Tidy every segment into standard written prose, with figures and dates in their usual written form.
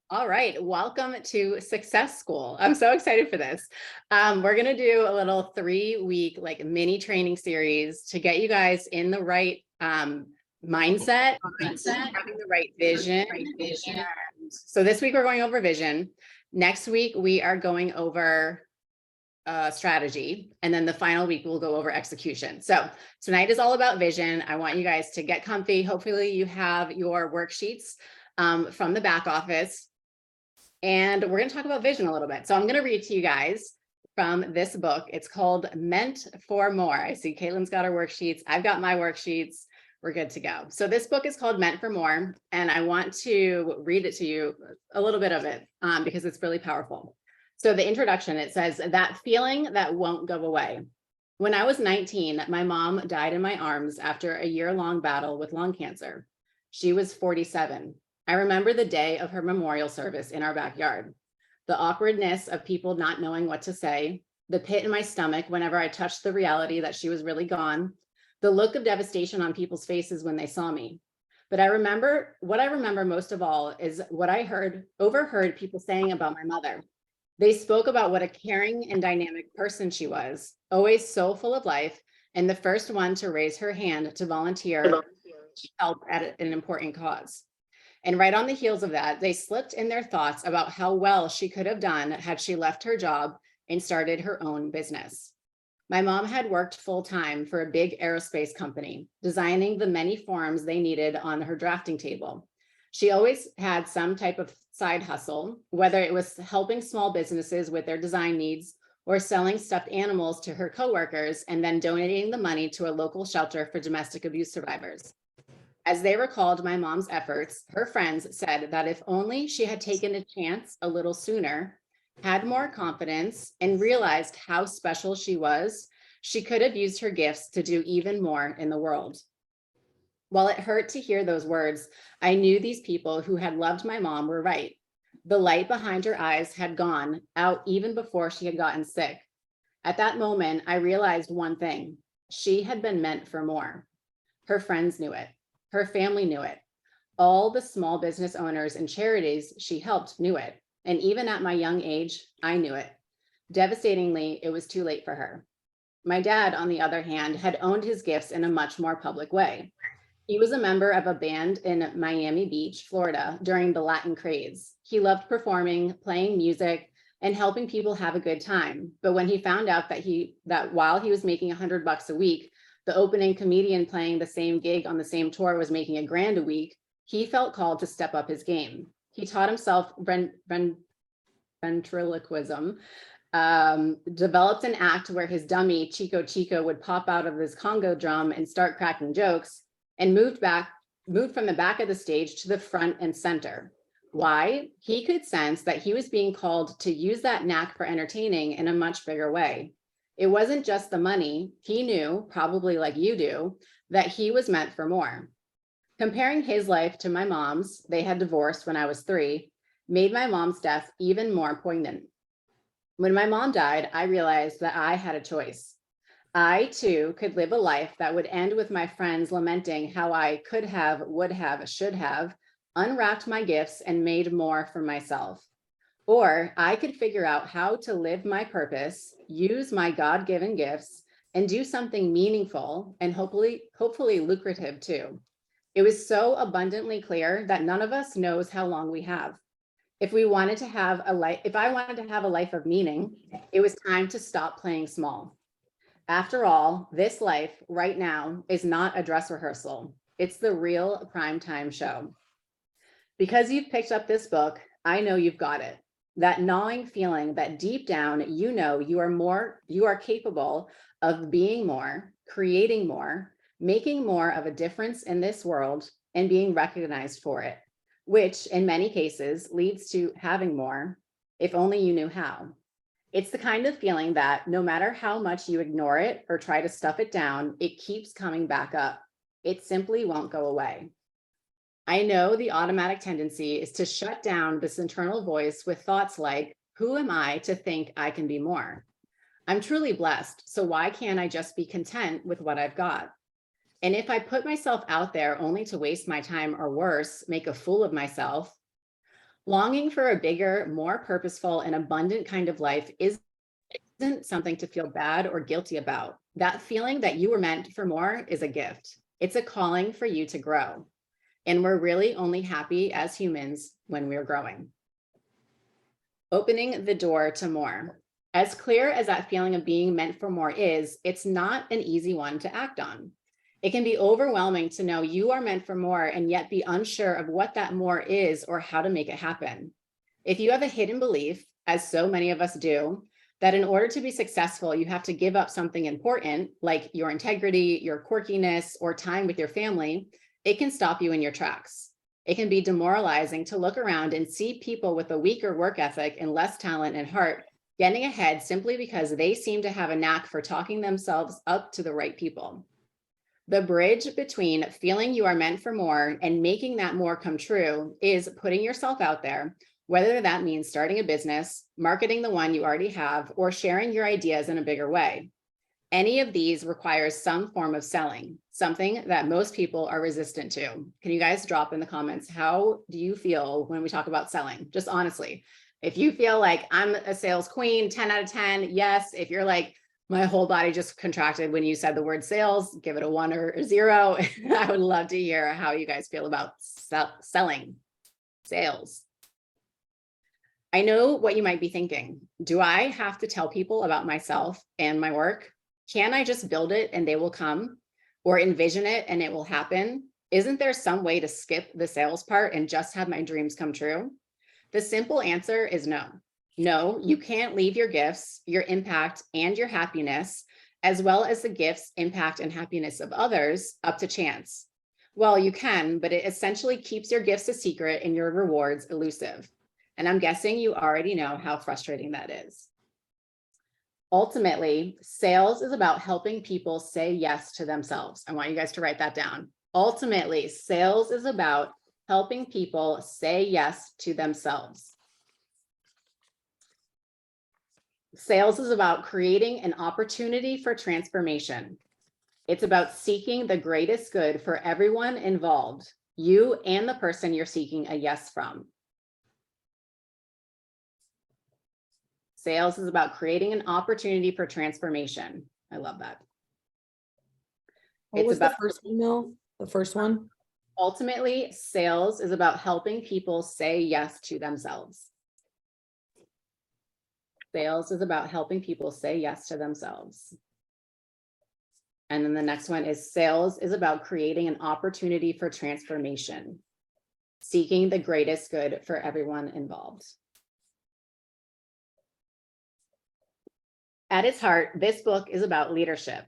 All right, welcome to Success School. I'm so excited for this. We're going to do a little 3-week like mini training series to get you guys in the right mindset, having the right vision. And so this week we're going over vision. Next week we are going over strategy, and then the final week we'll go over execution. So tonight is all about vision. I want you guys to get comfy. Hopefully you have your worksheets from the back office. And we're going to talk about vision a little bit. So I'm going to read to you guys from this book. It's called Meant for More. I see Caitlin's got her worksheets. I've got my worksheets. We're good to go. So this book is called Meant for More, and I want to read it to you, a little bit of it, because it's really powerful. So the introduction, it says, that feeling that won't go away. When I was 19, my mom died in my arms after a year-long battle with lung cancer. She was 47. I remember the day of her memorial service in our backyard. The awkwardness of people not knowing what to say, the pit in my stomach whenever I touched the reality that she was really gone, the look of devastation on people's faces when they saw me. But what I remember most of all is what I overheard people saying about my mother. They spoke about what a caring and dynamic person she was, always so full of life, and the first one to raise her hand to volunteer help at an important cause. And right on the heels of that, they slipped in their thoughts about how well she could have done had she left her job and started her own business. My mom had worked full time for a big aerospace company, designing the many forms they needed on her drafting table. She always had some type of side hustle, whether it was helping small businesses with their design needs or selling stuffed animals to her coworkers and then donating the money to a local shelter for domestic abuse survivors. As they recalled my mom's efforts, her friends said that if only she had taken a chance a little sooner, had more confidence, and realized how special she was, she could have used her gifts to do even more in the world. While it hurt to hear those words, I knew these people who had loved my mom were right. The light behind her eyes had gone out even before she had gotten sick. At that moment, I realized one thing: she had been meant for more. Her friends knew it. Her family knew it. All the small business owners and charities she helped knew it. And even at my young age, I knew it. Devastatingly, it was too late for her. My dad, on the other hand, had owned his gifts in a much more public way. He was a member of a band in Miami Beach, Florida, during the Latin craze. He loved performing, playing music, and helping people have a good time. But when he found out that while he was making $100 a week, the opening comedian playing the same gig on the same tour was making $1,000 a week, he felt called to step up his game. He taught himself ventriloquism, developed an act where his dummy, Chico Chico, would pop out of his Congo drum and start cracking jokes, and moved from the back of the stage to the front and center. Why? He could sense that he was being called to use that knack for entertaining in a much bigger way. It wasn't just the money. He knew, probably like you do, that he was meant for more. Comparing his life to my mom's, they had divorced when I was 3, made my mom's death even more poignant. When my mom died, I realized that I had a choice. I too could live a life that would end with my friends lamenting how I could have, would have, should have, unwrapped my gifts and made more for myself. Or I could figure out how to live my purpose, use my God-given gifts, and do something meaningful and hopefully lucrative too. It was so abundantly clear that none of us knows how long we have. If I wanted to have a life of meaning, it was time to stop playing small. After all, this life right now is not a dress rehearsal. It's the real primetime show. Because you've picked up this book, I know you've got it. That gnawing feeling that deep down, you know you are capable of being more, creating more, making more of a difference in this world, and being recognized for it, which in many cases leads to having more, if only you knew how. It's the kind of feeling that no matter how much you ignore it or try to stuff it down, it keeps coming back up. It simply won't go away. I know the automatic tendency is to shut down this internal voice with thoughts like, who am I to think I can be more? I'm truly blessed, so why can't I just be content with what I've got? And if I put myself out there only to waste my time or worse, make a fool of myself, Longing for a bigger, more purposeful, and abundant kind of life isn't something to feel bad or guilty about. That feeling that you were meant for more is a gift. It's a calling for you to grow. And we're really only happy as humans when we're growing. Opening the door to more. As clear as that feeling of being meant for more is, it's not an easy one to act on. It can be overwhelming to know you are meant for more and yet be unsure of what that more is or how to make it happen. If you have a hidden belief, as so many of us do, that in order to be successful, you have to give up something important, like your integrity, your quirkiness, or time with your family, it can stop you in your tracks. It can be demoralizing to look around and see people with a weaker work ethic and less talent and heart getting ahead simply because they seem to have a knack for talking themselves up to the right people. The bridge between feeling you are meant for more and making that more come true is putting yourself out there, whether that means starting a business, marketing the one you already have, or sharing your ideas in a bigger way. Any of these requires some form of selling, something that most people are resistant to. Can you guys drop in the comments, how do you feel when we talk about selling? Just honestly, if you feel like I'm a sales queen, 10 out of 10, yes. If you're like, my whole body just contracted when you said the word sales, give it a 1 or a 0. I would love to hear how you guys feel about selling, sales. I know what you might be thinking. Do I have to tell people about myself and my work? Can I just build it and they will come, or envision it and it will happen? Isn't there some way to skip the sales part and just have my dreams come true? The simple answer is no. No, you can't leave your gifts, your impact, and your happiness, as well as the gifts, impact, and happiness of others, up to chance. Well, you can, but it essentially keeps your gifts a secret and your rewards elusive. And I'm guessing you already know how frustrating that is. Ultimately, sales is about helping people say yes to themselves. I want you guys to write that down. Ultimately, sales is about helping people say yes to themselves. Sales is about creating an opportunity for transformation. It's about seeking the greatest good for everyone involved, you and the person you're seeking a yes from. Sales is about creating an opportunity for transformation. I love that. What It's was about the first one, Mel? The first one? ultimately, sales is about helping people say yes to themselves. Sales is about helping people say yes to themselves. And then the next one is sales is about creating an opportunity for transformation, seeking the greatest good for everyone involved. At its heart, this book is about leadership.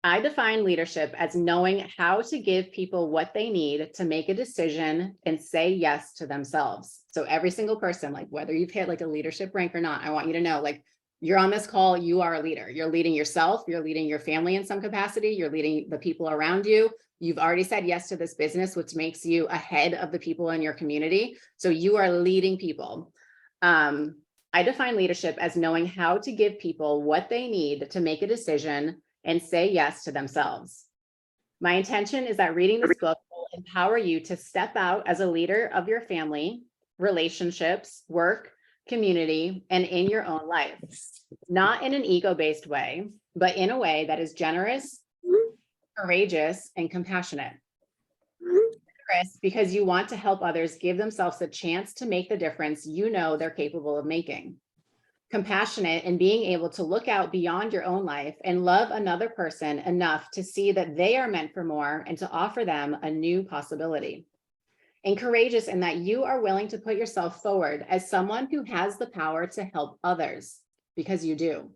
I define leadership as knowing how to give people what they need to make a decision and say yes to themselves. So every single person, like whether you've hit like a leadership rank or not, I want you to know, like, you're on this call, you are a leader. You're leading yourself, you're leading your family in some capacity, you're leading the people around you. You've already said yes to this business, which makes you ahead of the people in your community. So you are leading people. I define leadership as knowing how to give people what they need to make a decision and say yes to themselves. My intention is that reading this book will empower you to step out as a leader of your family, relationships, work, community, and in your own life. Not in an ego-based way, but in a way that is generous, courageous, and compassionate. Generous because you want to help others give themselves a chance to make the difference you know they're capable of making. Compassionate in being able to look out beyond your own life and love another person enough to see that they are meant for more and to offer them a new possibility. And courageous in that you are willing to put yourself forward as someone who has the power to help others, because you do.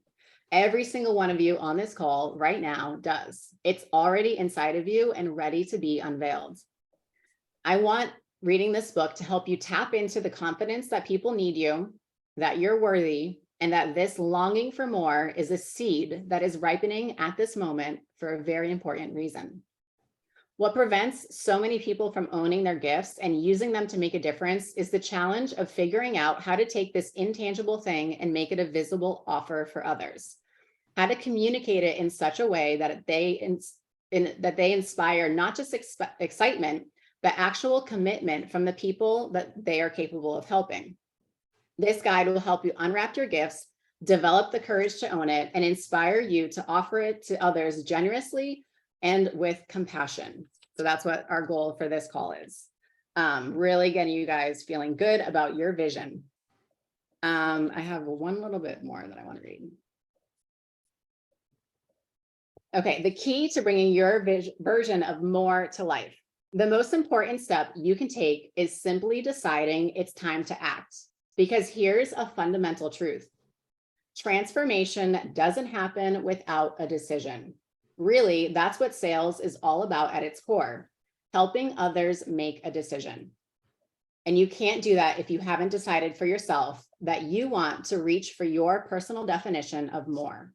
Every single one of you on this call right now does. It's already inside of you and ready to be unveiled. I want reading this book to help you tap into the confidence that people need you, that you're worthy, and that this longing for more is a seed that is ripening at this moment for a very important reason. What prevents so many people from owning their gifts and using them to make a difference is the challenge of figuring out how to take this intangible thing and make it a visible offer for others. How to communicate it in such a way that they inspire not just excitement, the actual commitment from the people that they are capable of helping. This guide will help you unwrap your gifts, develop the courage to own it, and inspire you to offer it to others generously and with compassion. So that's what our goal for this call is. Really getting you guys feeling good about your vision. I have one little bit more that I want to read. Okay, the key to bringing your version of more to life. The most important step you can take is simply deciding it's time to act. Because here's a fundamental truth. Transformation doesn't happen without a decision. Really, that's what sales is all about at its core, helping others make a decision. And you can't do that if you haven't decided for yourself that you want to reach for your personal definition of more.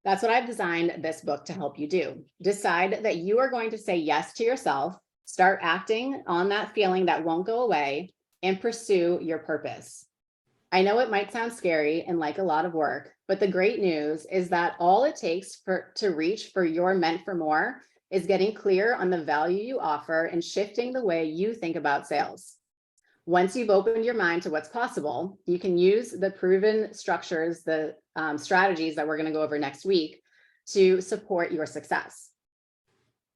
That's what I've designed this book to help you do. Decide that you are going to say yes to yourself, start acting on that feeling that won't go away, and pursue your purpose. I know it might sound scary and like a lot of work, but the great news is that all it takes to reach for your meant for more is getting clear on the value you offer and shifting the way you think about sales. Once you've opened your mind to what's possible, you can use the proven structures, the strategies that we're going to go over next week to support your success.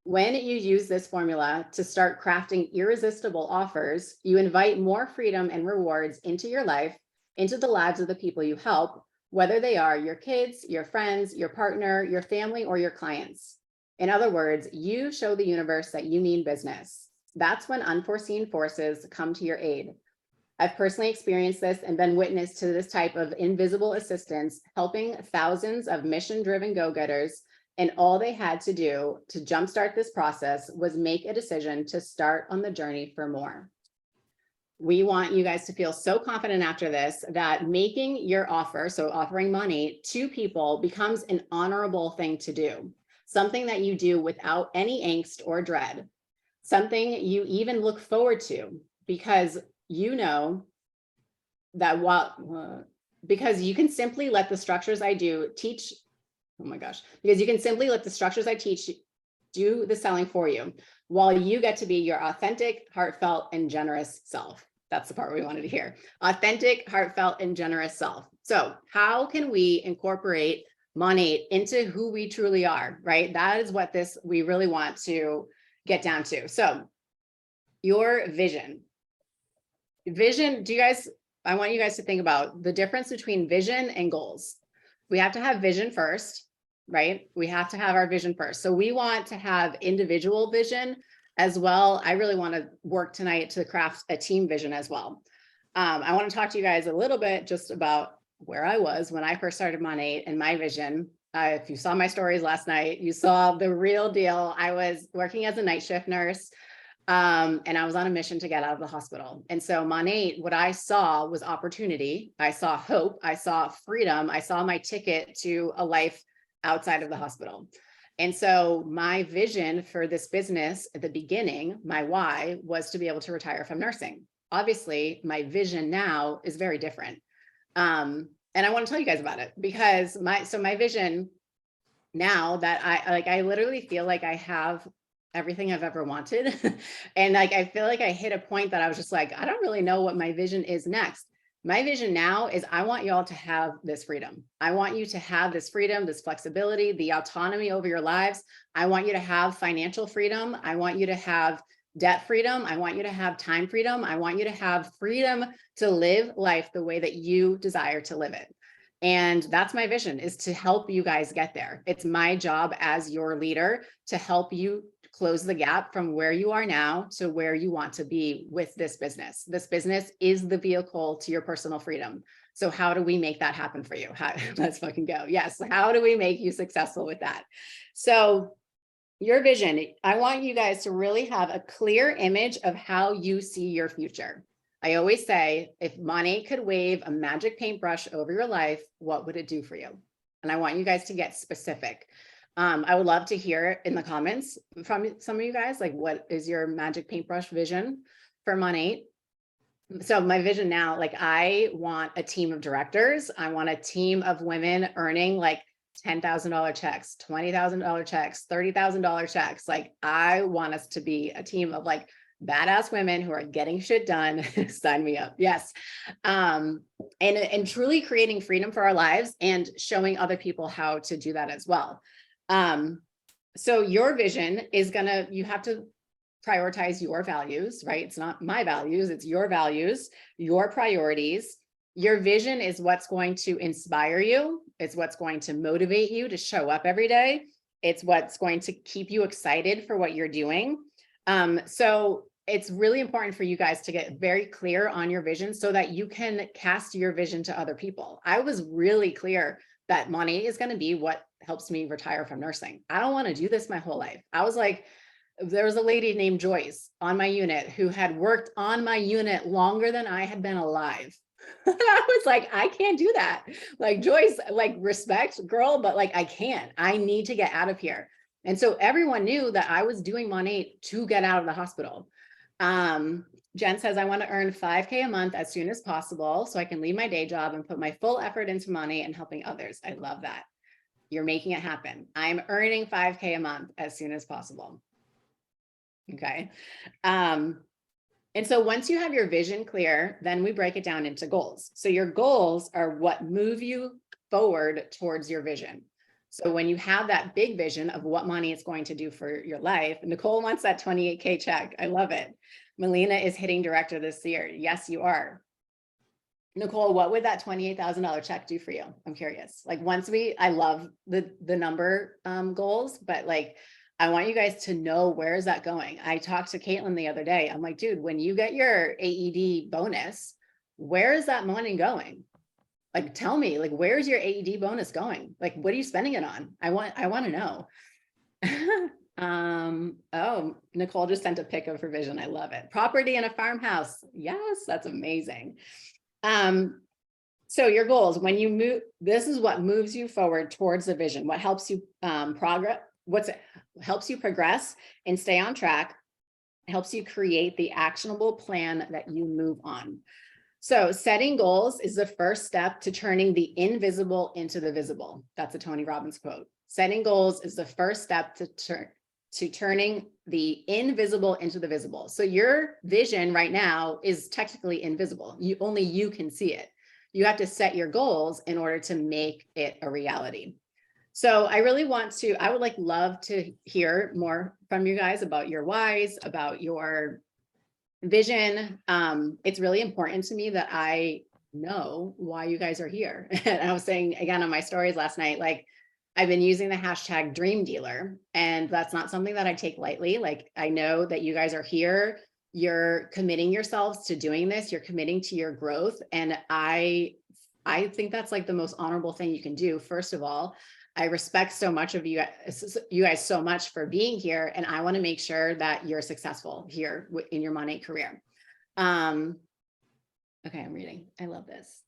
When you use this formula to start crafting irresistible offers, you invite more freedom and rewards into your life, into the lives of the people you help, whether they are your kids, your friends, your partner, your family, or your clients. In other words, you show the universe that you mean business. That's when unforeseen forces come to your aid. I've personally experienced this and been witness to this type of invisible assistance, helping thousands of mission-driven go-getters, and all they had to do to jumpstart this process was make a decision to start on the journey for more. We want you guys to feel so confident after this that making your offer, so offering money to people, becomes an honorable thing to do, something that you do without any angst or dread, something you even look forward to, because you know that because you can simply let the structures I do teach. Oh my gosh, because you can simply let the structures I teach do the selling for you while you get to be your authentic, heartfelt, and generous self. That's the part we wanted to hear. Authentic, heartfelt, and generous self. So how can we incorporate Monat into who we truly are, right? That is what we really want to get down to. So your vision. Vision, I want you guys to think about the difference between vision and goals. We have to have vision first, right? We have to have our vision first. So we want to have individual vision as well. I really want to work tonight to craft a team vision as well. I want to talk to you guys a little bit just about where I was when I first started Monat and my vision. If you saw my stories last night, you saw the real deal. I was working as a night shift nurse. And I was on a mission to get out of the hospital. And so Monat, what I saw was opportunity. I saw hope. I saw freedom. I saw my ticket to a life outside of the hospital. And so my vision for this business at the beginning, my why, was to be able to retire from nursing. Obviously, my vision now is very different. And I want to tell you guys about it because my vision now that I literally feel like I have everything I've ever wanted. And I feel like I hit a point that I was just like, I don't really know what my vision is next. My vision now is I want y'all to have this freedom. I want you to have this freedom, this flexibility, the autonomy over your lives. I want you to have financial freedom. I want you to have debt freedom. I want you to have time freedom. I want you to have freedom to live life the way that you desire to live it. And that's my vision, is to help you guys get there. It's my job as your leader to help you close the gap from where you are now to where you want to be with this business. This business is the vehicle to your personal freedom. So how do we make that happen for you? Let's fucking go. Yes. How do we make you successful with that? So your vision, I want you guys to really have a clear image of how you see your future. I always say, if Monat could wave a magic paintbrush over your life, what would it do for you? And I want you guys to get specific. I would love to hear in the comments from some of you guys, like, what is your magic paintbrush vision for Monat? So my vision now, like, I want a team of directors. I want a team of women earning like $10,000 checks, $20,000 checks, $30,000 checks. Like, I want us to be a team of like badass women who are getting shit done. Sign me up. Yes. And truly creating freedom for our lives and showing other people how to do that as well. So your vision is you have to prioritize your values, right? It's not my values, it's your values, your priorities. Your vision is what's going to inspire you. It's what's going to motivate you to show up every day. It's what's going to keep you excited for what you're doing. So it's really important for you guys to get very clear on your vision so that you can cast your vision to other people. I was really clear that money is going to be what helps me retire from nursing. I don't want to do this my whole life. I was like, there was a lady named Joyce on my unit who had worked on my unit longer than I had been alive. I was like, I can't do that. Like, Joyce, like, respect, girl, but like, I can't. I need to get out of here. And so everyone knew that I was doing Monat to get out of the hospital. Jen says, I want to earn $5K a month as soon as possible so I can leave my day job and put my full effort into Monat and helping others. I love that. You're making it happen. I'm earning $5K a month as soon as possible. Okay. And so once you have your vision clear, then we break it down into goals. So your goals are what move you forward towards your vision. So when you have that big vision of what money is going to do for your life, Nicole wants that 28K check. I love it. Melina is hitting director this year. Yes, you are. Nicole, what would that $28,000 check do for you? I'm curious. Like I love the number goals, but like, I want you guys to know, where is that going? I talked to Caitlin the other day. I'm like, dude, when you get your AED bonus, where is that money going? Like, tell me, like, where's your AED bonus going? Like, what are you spending it on? I want to know. Oh, Nicole just sent a pic of her vision. I love it. Property and a farmhouse. Yes, that's amazing. So your goals, when you move, this is what moves you forward towards the vision. What helps you helps you progress and stay on track. It helps you create the actionable plan that you move on. So setting goals is the first step to turning the invisible into the visible. That's a Tony Robbins quote. Setting goals is the first step to turning the invisible into the visible. So your vision right now is technically invisible. Only you can see it. You have to set your goals in order to make it a reality. So I would love to hear more from you guys about your whys, about your vision. It's really important to me that I know why you guys are here. And I was saying again on my stories last night, like, I've been using the hashtag dream dealer, and that's not something that I take lightly. Like, I know that you guys are here. You're committing yourselves to doing this. You're committing to your growth. And I think that's like the most honorable thing you can do. First of all, I respect so much of you guys so much for being here. And I want to make sure that you're successful here in your Monat career. Okay, I'm reading. I love this.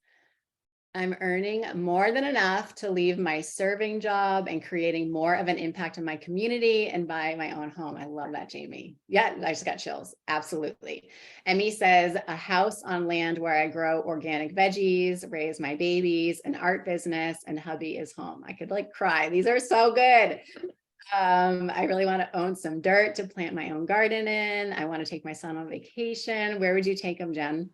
I'm earning more than enough to leave my serving job and creating more of an impact in my community and buy my own home. I love that, Jamie. Yeah, I just got chills. Absolutely. Emmy says, a house on land where I grow organic veggies, raise my babies, an art business, and hubby is home. I could like cry. These are so good. I really want to own some dirt to plant my own garden in. I want to take my son on vacation. Where would you take him, Jen?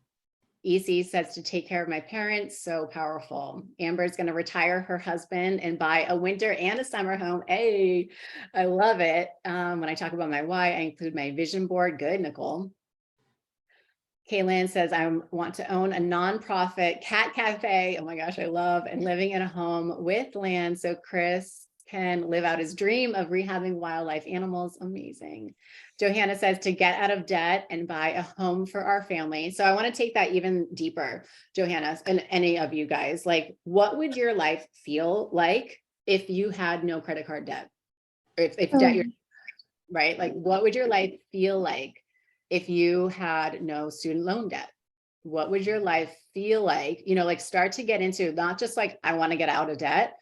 EC says to take care of my parents. So powerful. Amber's going to retire her husband and buy a winter and a summer home. Hey, I love it. When I talk about my why, I include my vision board. Good, Nicole. Kaylin says, I want to own a nonprofit cat cafe. Oh my gosh, I love, and living in a home with land so Chris can live out his dream of rehabbing wildlife animals. Amazing. Johanna says to get out of debt and buy a home for our family. So I want to take that even deeper, Johanna, and any of you guys. Like, what would your life feel like if you had no credit card debt? If debt, right? Like, what would your life feel like if you had no student loan debt? What would your life feel like? You know, like, start to get into not just like, I want to get out of debt.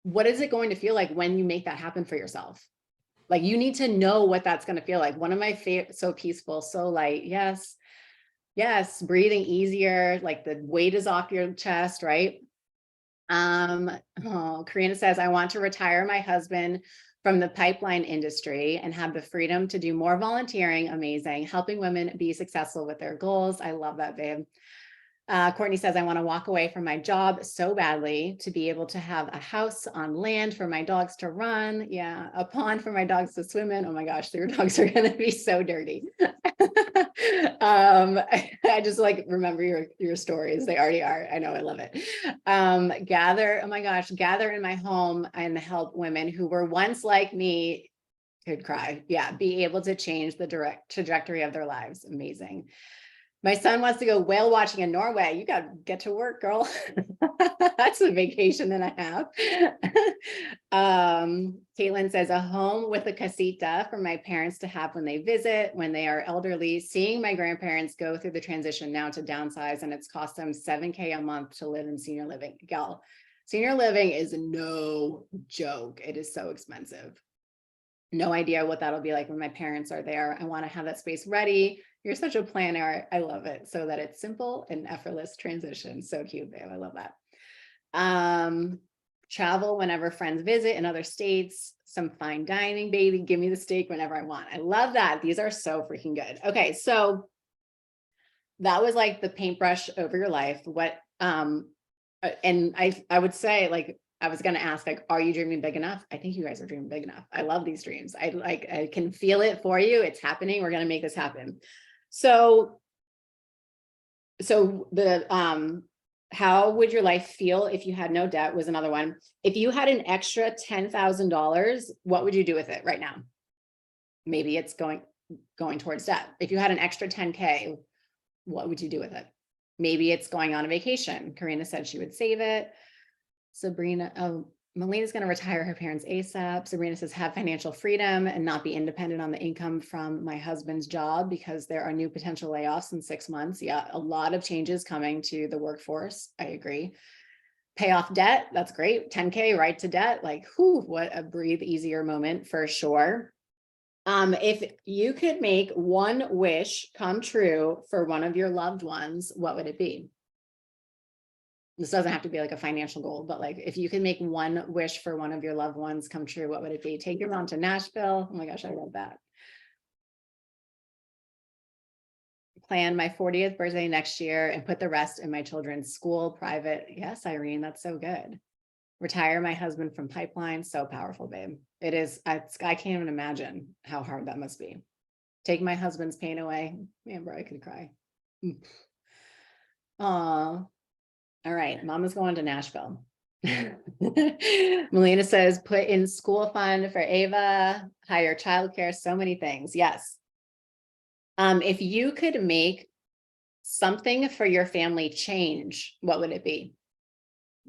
What is it going to feel like when you make that happen for yourself? Like, you need to know what that's going to feel like. One of my favorite, so peaceful, so light. Yes. Yes. Breathing easier. Like, the weight is off your chest, right? Karina says, I want to retire my husband from the pipeline industry and have the freedom to do more volunteering. Amazing. Helping women be successful with their goals. I love that, babe. Courtney says, I want to walk away from my job so badly to be able to have a house on land for my dogs to run. Yeah, a pond for my dogs to swim in. Oh my gosh, your dogs are going to be so dirty. I just like remember your stories. They already are. I know, I love it. Oh my gosh, gather in my home and help women who were once like me. Could cry. Yeah, be able to change the direct trajectory of their lives. Amazing. My son wants to go whale watching in Norway. You got to get to work, girl. That's a vacation that I have. Caitlin says, a home with a casita for my parents to have when they visit, when they are elderly. Seeing my grandparents go through the transition now to downsize, and it's cost them $7,000 a month to live in senior living. Gal, senior living is no joke. It is so expensive. No idea what that'll be like when my parents are there. I want to have that space ready. You're such a planner. I love it. So that it's simple and effortless transition. So cute, babe. I love that. Travel whenever friends visit in other states. Some fine dining, baby. Give me the steak whenever I want. I love that. These are so freaking good. Okay, so that was like the paintbrush over your life. What and I would say, like, I was going to ask, like, are you dreaming big enough? I think you guys are dreaming big enough. I love these dreams. I can feel it for you. It's happening. We're going to make this happen. So the, how would your life feel if you had no debt was another one. If you had an extra $10,000, what would you do with it right now? Maybe it's going towards debt. If you had an extra 10K, what would you do with it? Maybe it's going on a vacation. Karina said she would save it. Sabrina, Melina's going to retire her parents ASAP. Sabrina says, have financial freedom and not be independent on the income from my husband's job because there are new potential layoffs in 6 months. Yeah, a lot of changes coming to the workforce. I agree. Pay off debt. That's great. 10K right to debt. Like, whew, what a breathe easier moment for sure. If you could make one wish come true for one of your loved ones, what would it be? This doesn't have to be like a financial goal, but like if you can make one wish for one of your loved ones come true, what would it be? Take your mom to Nashville. Oh my gosh, I love that. Plan my 40th birthday next year and put the rest in my children's school, private. Yes, Irene, that's so good. Retire my husband from pipeline. So powerful, babe. It is. I can't even imagine how hard that must be. Take my husband's pain away. Man, bro, I could cry. Aw. All right, mama's going to Nashville. Melina says, put in school fund for Ava, hire childcare, so many things. Yes. If you could make something for your family change, what would it be?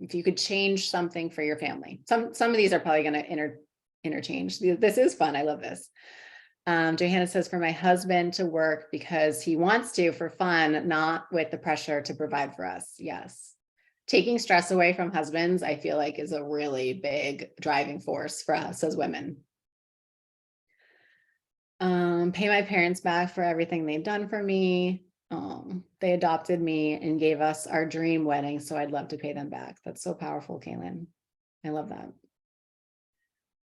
If you could change something for your family. Some of these are probably going to interchange. This is fun. I love this. Johanna says, for my husband to work because he wants to for fun, not with the pressure to provide for us. Yes. Taking stress away from husbands, I feel like is a really big driving force for us as women. Pay my parents back for everything they've done for me. They adopted me and gave us our dream wedding, so I'd love to pay them back. That's so powerful, Caitlin. I love that.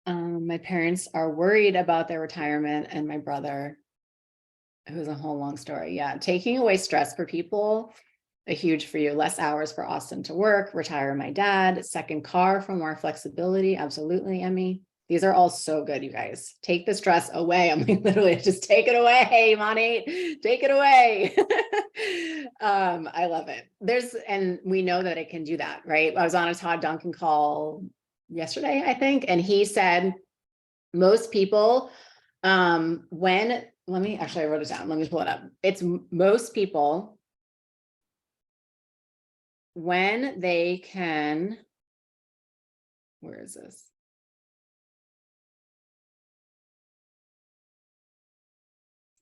My parents are worried about their retirement, and my brother, it was a whole long story. Yeah, taking away stress for people. A huge for you, less hours for Austin to work, retire my dad, second car for more flexibility. Absolutely, Emmy. These are all so good, you guys. Take the stress away. I'm like, literally just take it away, Monty. Take it away. I love it. And we know that it can do that, right? I was on a Todd Duncan call yesterday, I think, and he said most people, I wrote it down. Let me pull it up. It's most people when they can, where is this?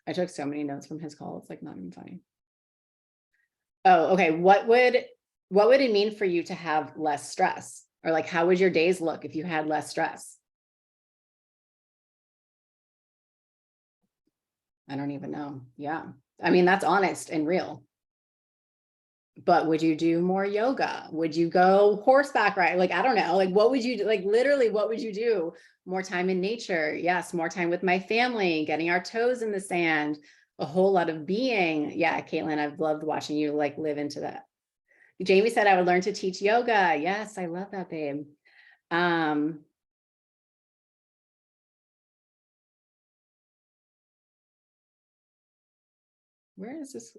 I took so many notes from his call. It's like not even funny. Oh, okay. What would it mean for you to have less stress? Or like, how would your days look if you had less stress? I don't even know. Yeah. I mean, that's honest and real. But would you do more yoga? Would you go horseback ride? Like, I don't know, like, what would you do? Like, literally, what would you do? More time in nature. Yes. More time with my family, getting our toes in the sand, a whole lot of being. Yeah. Caitlin, I've loved watching you like live into that. Jamie said I would learn to teach yoga. Yes. I love that, babe. Where is this?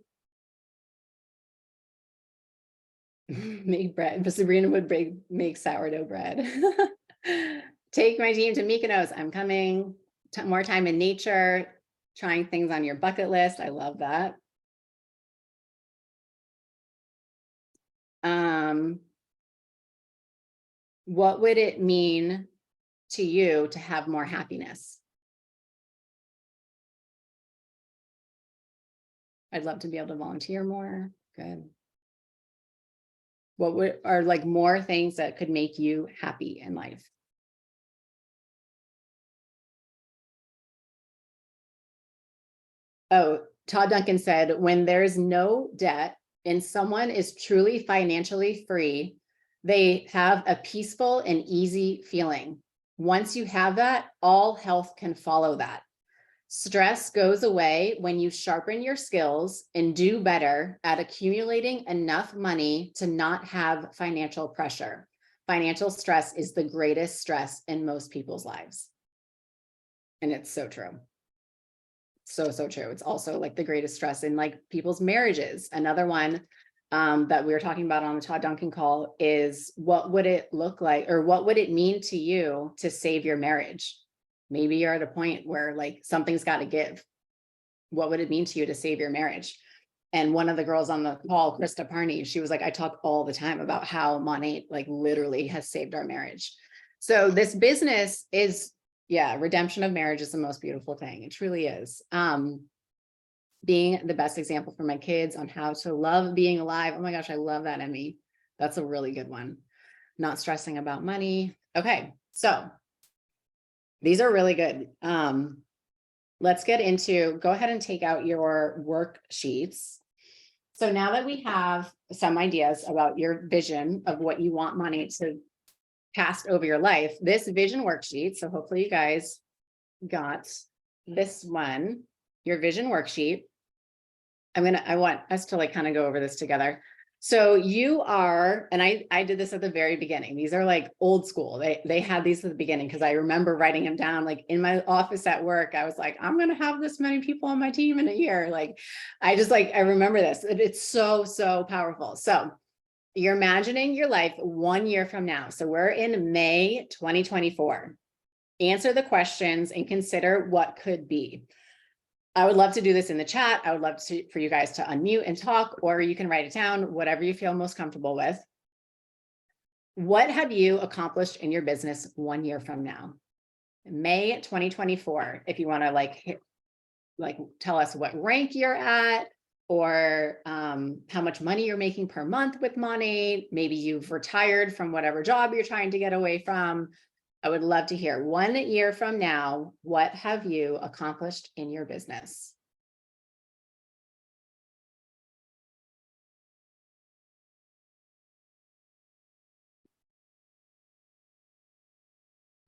Make bread, but Sabrina would make sourdough bread. Take my team to Mykonos. I'm coming. More time in nature, trying things on your bucket list. I love that. What would it mean to you to have more happiness? I'd love to be able to volunteer more. Good. What are like more things that could make you happy in life? Oh, Todd Duncan said, when there's no debt and someone is truly financially free, they have a peaceful and easy feeling. Once you have that, all health can follow that. Stress goes away when you sharpen your skills and do better at accumulating enough money to not have financial pressure. Financial stress is the greatest stress in most people's lives. And it's so true. So true. It's also like the greatest stress in like people's marriages. Another one that we were talking about on the Todd Duncan call is, what would it look like, or what would it mean to you to save your marriage? Maybe you're at a point where like something's got to give. What would it mean to you to save your marriage? And one of the girls on the call, Krista Parney, she was like, I talk all the time about how Monat like literally has saved our marriage. So this business is, yeah, redemption of marriage is the most beautiful thing. It truly is. Being the best example for my kids on how to love being alive. Oh my gosh, I love that, Emmy. That's a really good one. Not stressing about money. Okay, so these are really good. Let's get into, go ahead and take out your worksheets. So now that we have some ideas about your vision of what you want money to pass over your life, this vision worksheet, so hopefully you guys got this one, your vision worksheet. I want us to like kind of go over this together. So you are, and I did this at the very beginning. These are like old school. They had these at the beginning because I remember writing them down like in my office at work. I was like, I'm going to have this many people on my team in a year. Like, I remember this. It's so powerful. So you're imagining your life 1 year from now. So we're in May 2024. Answer the questions and consider what could be. I would love to do this in the chat. I would love for you guys to unmute and talk, or you can write it down, whatever you feel most comfortable with. What have you accomplished in your business 1 year from now? May 2024. If you want to like tell us what rank you're at, or how much money you're making per month with Monat. Maybe you've retired from whatever job you're trying to get away from. I would love to hear 1 year from now, what have you accomplished in your business?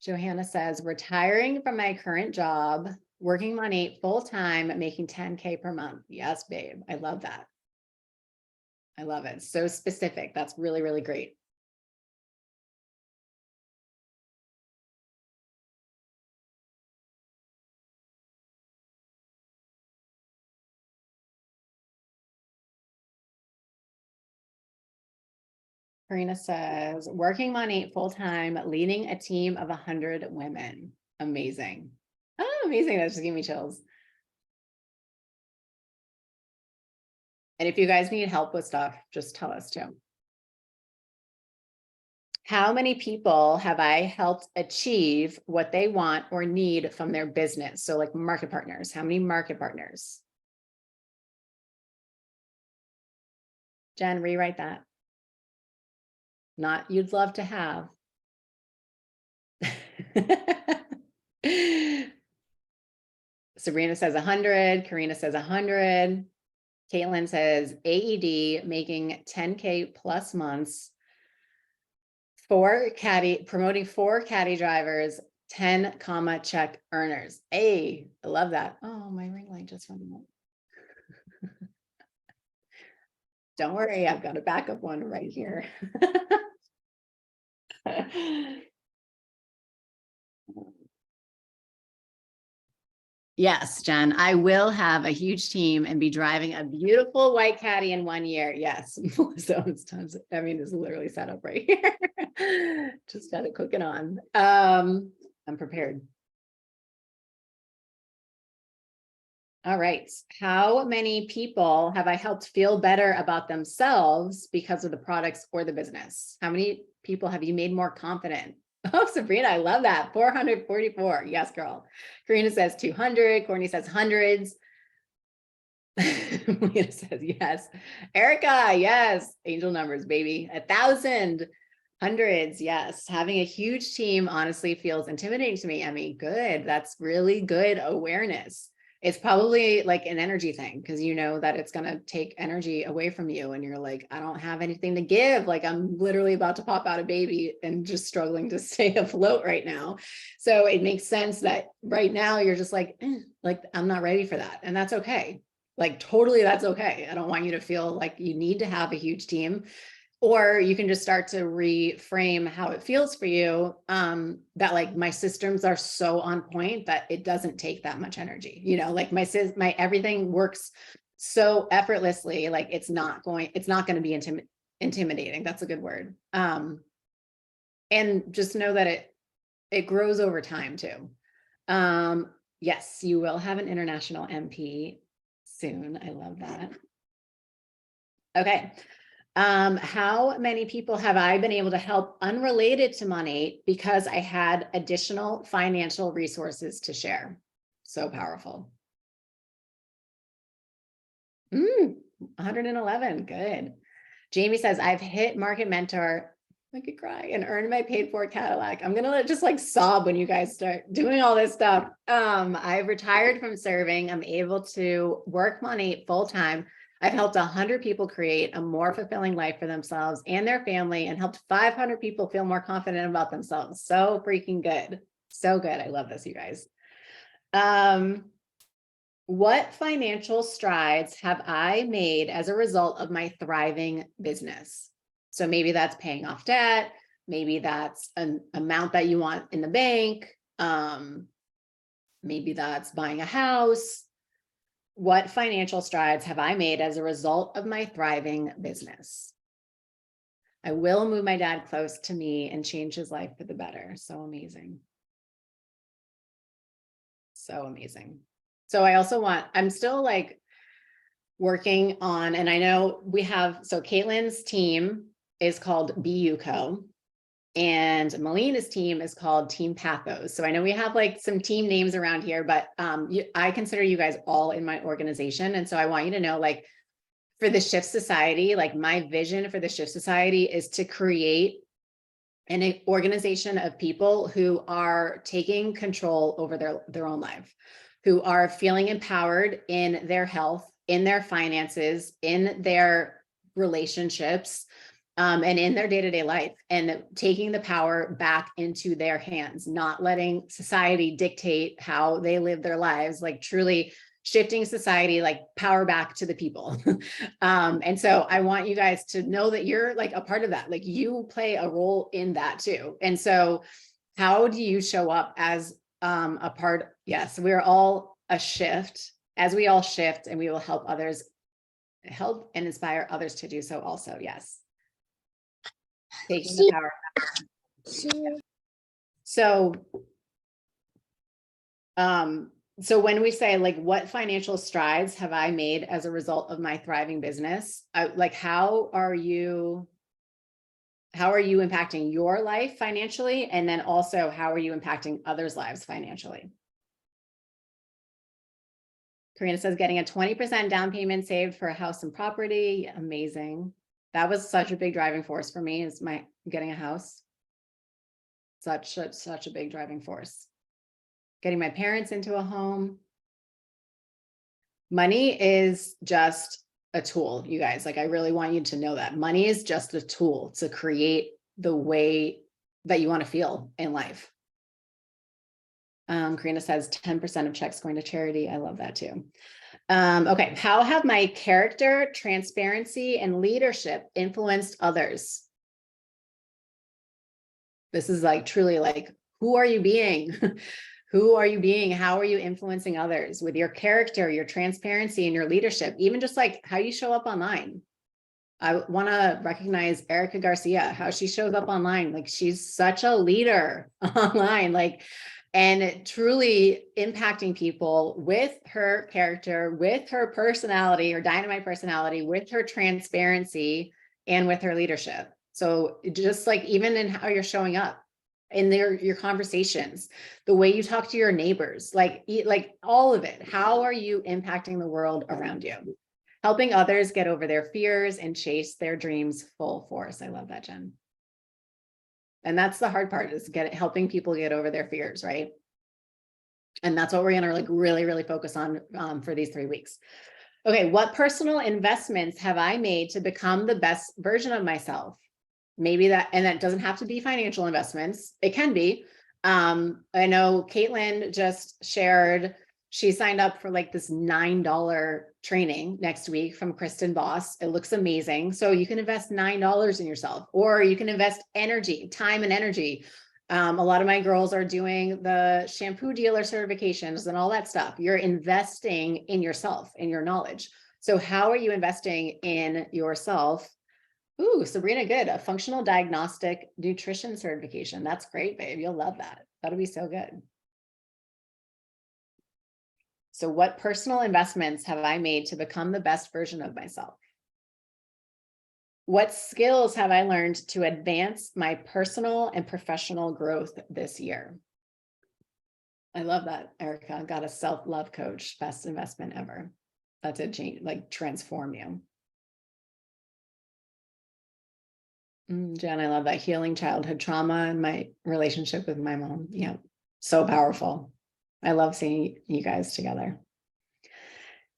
Johanna says, retiring from my current job, working Monat full-time, making 10K per month. Yes, babe. I love that. I love it. So specific. That's really, really great. Karina says, working Monat full-time, leading a team of 100 women. Amazing. Oh, amazing. That just gave me chills. And if you guys need help with stuff, just tell us too. How many people have I helped achieve what they want or need from their business? So like market partners, how many market partners? Jen, rewrite that. Not you'd love to have. Sabrina says 100. Karina says 100. Caitlin says AED making 10K plus months. Promoting 4 caddy drivers, 10 comma check earners. Hey, I love that. Oh, my ring light just went out. Don't worry, I've got a backup one right here. Yes, Jen, I will have a huge team and be driving a beautiful white caddy in 1 year. Yes. So it's tons, I mean, it's literally set up right here. Just got it cooking on. I'm prepared. All right. How many people have I helped feel better about themselves because of the products or the business? How many people have you made more confident? Oh, Sabrina, I love that. 444. Yes, girl. Karina says 200. Courtney says hundreds. Lena says yes. Erica, yes. Angel numbers, baby. 1,000. Hundreds, yes. Having a huge team honestly feels intimidating to me, Emmy. Good. That's really good awareness. It's probably like an energy thing because you know that it's going to take energy away from you and you're like, I don't have anything to give. Like I'm literally about to pop out a baby and just struggling to stay afloat right now. So it makes sense that right now you're just like I'm not ready for that. And that's okay. Like totally, that's okay. I don't want you to feel like you need to have a huge team. Or you can just start to reframe how it feels for you, that like my systems are so on point that it doesn't take that much energy, you know, like my everything works so effortlessly, like it's not going to be intimidating. That's a good word. And just know that it grows over time too. Yes, you will have an international MP soon. I love that. Okay. How many people have I been able to help unrelated to money because I had additional financial resources to share? So powerful. 111, good. Jamie says, I've hit Market Mentor, I could cry, and earned my paid for Cadillac. I'm gonna just like sob when you guys start doing all this stuff. I've retired from serving. I'm able to work money full time. I've helped 100 people create a more fulfilling life for themselves and their family and helped 500 people feel more confident about themselves. So freaking good. So good. I love this, you guys. What financial strides have I made as a result of my thriving business? So maybe that's paying off debt. Maybe that's an amount that you want in the bank. Maybe that's buying a house. What financial strides have I made as a result of my thriving business? I will move my dad close to me and change his life for the better. So amazing. So amazing. So I also I'm still like working on, and I know we have, so Caitlin's team is called BUCO and Melina's team is called Team Pathos. So I know we have like some team names around here, but I consider you guys all in my organization. And so I want you to know, like for the Shift Society, like my vision for the Shift Society is to create an organization of people who are taking control over their own life, who are feeling empowered in their health, in their finances, in their relationships, and in their day-to-day life, and taking the power back into their hands, not letting society dictate how they live their lives, like truly shifting society, like power back to the people. And so I want you guys to know that you're like a part of that, like you play a role in that too. And so how do you show up as a part? Yes, we're all a shift. As we all shift, and we will help others, help and inspire others to do so also. Yes. Taking the power. So when we say like, what financial strides have I made as a result of my thriving business? Like, how are you impacting your life financially? And then also, how are you impacting others' lives financially? Karina says, getting a 20% down payment saved for a house and property. Amazing. That was such a big driving force for me, is my getting a house. Such a big driving force. Getting my parents into a home. Money is just a tool, you guys. Like, I really want you to know that money is just a tool to create the way that you want to feel in life. Karina says 10% of checks going to charity. I love that too. Okay. How have my character, transparency, and leadership influenced others? This is like truly like, who are you being? Who are you being? How are you influencing others with your character, your transparency, and your leadership? Even just like how you show up online. I want to recognize Erica Garcia, how she shows up online. Like, she's such a leader online, like, and truly impacting people with her character, with her personality, her dynamite personality, with her transparency, and with her leadership. So just like, even in how you're showing up in your conversations, the way you talk to your neighbors, like all of it. How are you impacting the world around you? Helping others get over their fears and chase their dreams full force. I love that, Jen. And that's the hard part, is helping people get over their fears, right? And that's what we're gonna like really focus on for these 3 weeks. Okay, what personal investments have I made to become the best version of myself? Maybe that, and that doesn't have to be financial investments. It can be. I know Caitlin just shared, she signed up for like this $9 training next week from Kristen Boss. It looks amazing. So you can invest $9 in yourself, or you can invest energy, time and energy. A lot of my girls are doing the shampoo dealer certifications and all that stuff. You're investing in yourself, in your knowledge. So how are you investing in yourself? Ooh, Sabrina, good. A functional diagnostic nutrition certification. That's great, babe. You'll love that. That'll be so good. So what personal investments have I made to become the best version of myself? What skills have I learned to advance my personal and professional growth this year? I love that, Erica. Got a self-love coach, best investment ever. That's a change, like transform you. Jen, I love that. Healing childhood trauma and my relationship with my mom. Yeah, so powerful. I love seeing you guys together.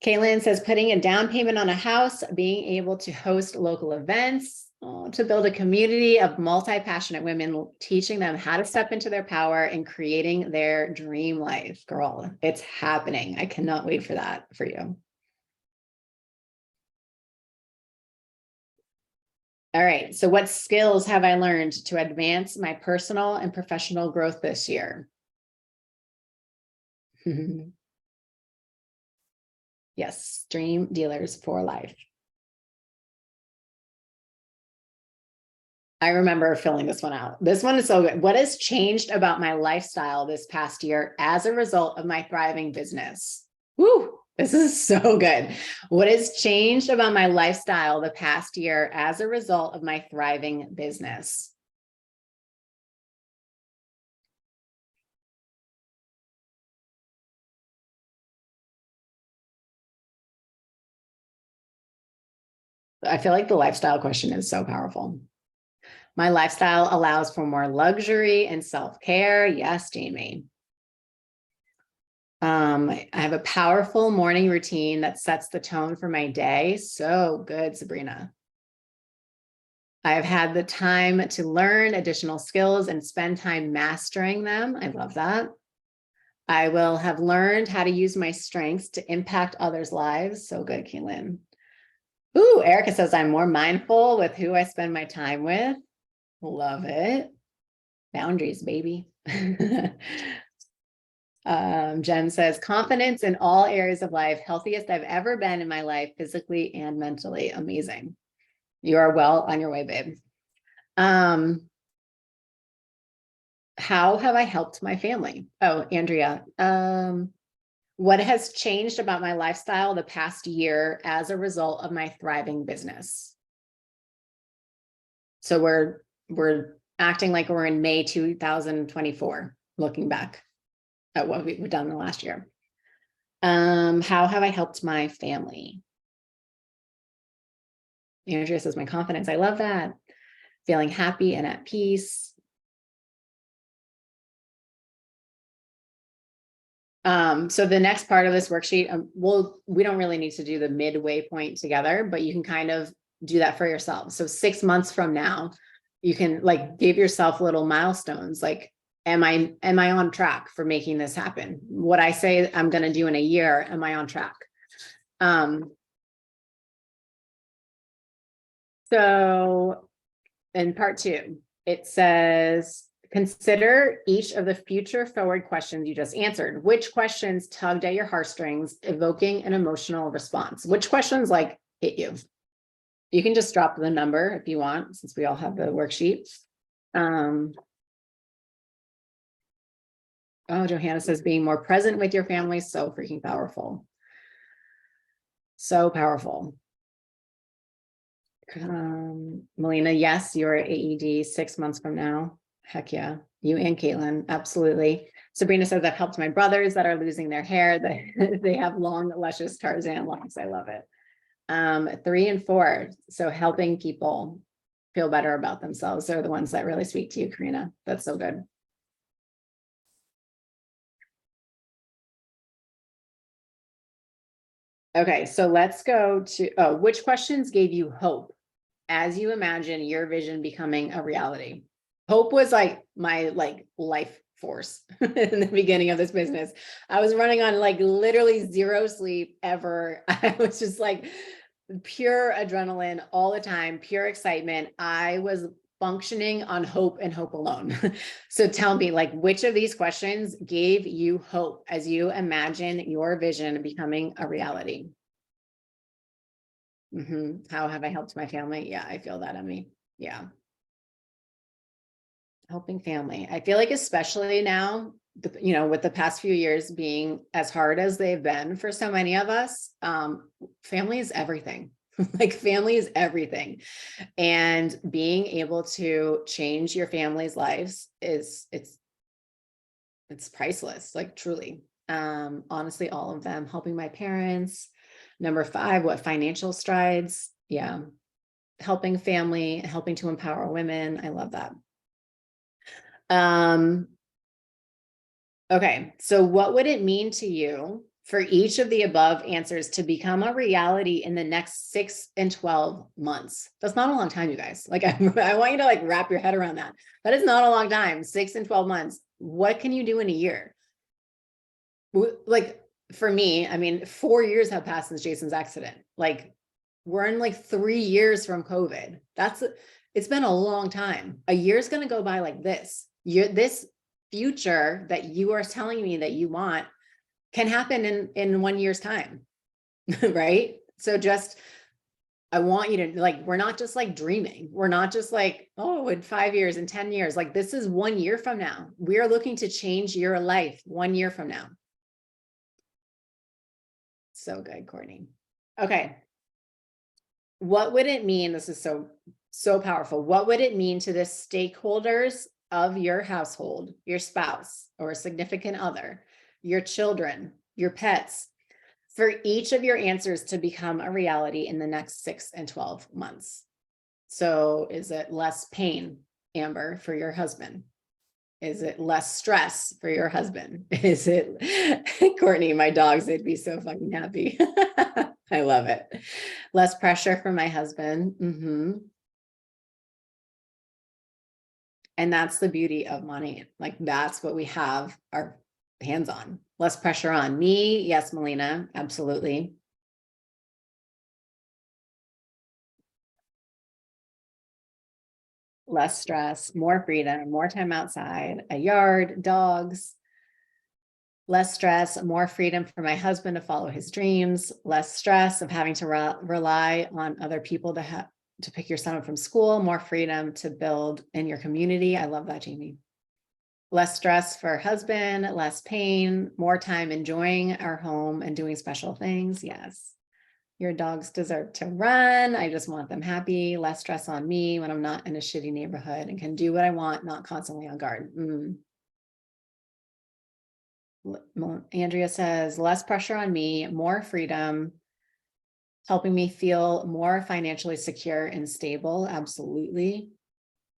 Kaylin says, putting a down payment on a house, being able to host local events, to build a community of multi-passionate women, teaching them how to step into their power and creating their dream life. Girl, it's happening. I cannot wait for that for you. All right. So what skills have I learned to advance my personal and professional growth this year? Yes, dream dealers for life. I remember filling this one out. This one is so good. What has changed about my lifestyle this past year as a result of my thriving business? Woo! This is so good. What has changed about my lifestyle the past year as a result of my thriving business? I feel like the lifestyle question is so powerful. My lifestyle allows for more luxury and self-care. Yes, Jamie. I have a powerful morning routine that sets the tone for my day. So good, Sabrina. I've had the time to learn additional skills and spend time mastering them. I love that. I will have learned how to use my strengths to impact others' lives. So good, Keelan. Ooh, Erica says I'm more mindful with who I spend my time with. Love it. Boundaries, baby. Jen says, confidence in all areas of life, healthiest I've ever been in my life, physically and mentally. Amazing. You are well on your way, babe. How have I helped my family? Oh, Andrea, what has changed about my lifestyle the past year as a result of my thriving business? So we're acting like we're in May 2024, looking back at what we've done in the last year. How have I helped my family? Andrea says, my confidence. I love that. Feeling happy and at peace. So the next part of this worksheet, we don't really need to do the midway point together, but you can kind of do that for yourself. So 6 months from now, you can like give yourself little milestones. Like, am I on track for making this happen? What I say I'm going to do in a year, am I on track? So in part 2, it says, consider each of the future forward questions you just answered. Which questions tugged at your heartstrings, evoking an emotional response? Which questions like hit you? You can just drop the number if you want, since we all have the worksheet. Oh, Johanna says being more present with your family, so freaking powerful. So powerful. Melina, yes, you're at AED 6 months from now. Heck yeah. You and Caitlin, absolutely. Sabrina says, I've helped my brothers that are losing their hair. They have long, luscious Tarzan locks. I love it. 3 and 4. So helping people feel better about themselves. They're the ones that really speak to you, Karina. That's so good. Okay, so let's go to, which questions gave you hope as you imagine your vision becoming a reality? Hope was like my life force in the beginning of this business. I was running on like literally 0 sleep ever. I was just like pure adrenaline all the time, pure excitement. I was functioning on hope and hope alone. So tell me, like, which of these questions gave you hope as you imagine your vision becoming a reality? How have I helped my family? Yeah, I feel that on me. Yeah. Helping family. I feel like especially now, with the past few years being as hard as they've been for so many of us, family is everything. Like family is everything. And being able to change your family's lives it's priceless, like truly. Honestly, all of them. Helping my parents. Number 5, what financial strides? Yeah. Helping family, helping to empower women. I love that. Okay, so what would it mean to you for each of the above answers to become a reality in the next 6 and 12 months? That's not a long time, you guys. Like, I want you to like wrap your head around that. That is not a long time. 6 and 12 months. What can you do in a year? Like for me, I mean, 4 years have passed since Jason's accident. Like we're in like 3 years from COVID. It's been a long time. A year's going to go by like this. This future that you are telling me that you want can happen in 1 year's time. Right? So I want you to like, we're not just like dreaming. We're not just like, oh, in 5 years, in 10 years, like this is 1 year from now. We are looking to change your life 1 year from now. So good, Courtney. Okay. What would it mean? This is so powerful. What would it mean to the stakeholders of your household, your spouse or a significant other, your children, your pets, for each of your answers to become a reality in the next 6 and 12 months? So is it less pain, Amber, for your husband? Is it less stress for your husband? Is it Courtney, my dogs, they'd be so fucking happy. I love it. Less pressure for my husband. And that's the beauty of money. Like that's what we have our hands on. Less pressure on me. Yes, Melina, absolutely. Less stress, more freedom, more time outside, a yard, dogs. Less stress, more freedom for my husband to follow his dreams, less stress of having to rely on other people to pick your son up from school, more freedom to build in your community. I love that, Jamie. Less stress for husband, less pain, more time enjoying our home and doing special things. Yes. Your dogs deserve to run. I just want them happy. Less stress on me when I'm not in a shitty neighborhood and can do what I want, not constantly on guard. Andrea says, less pressure on me, more freedom, helping me feel more financially secure and stable. Absolutely.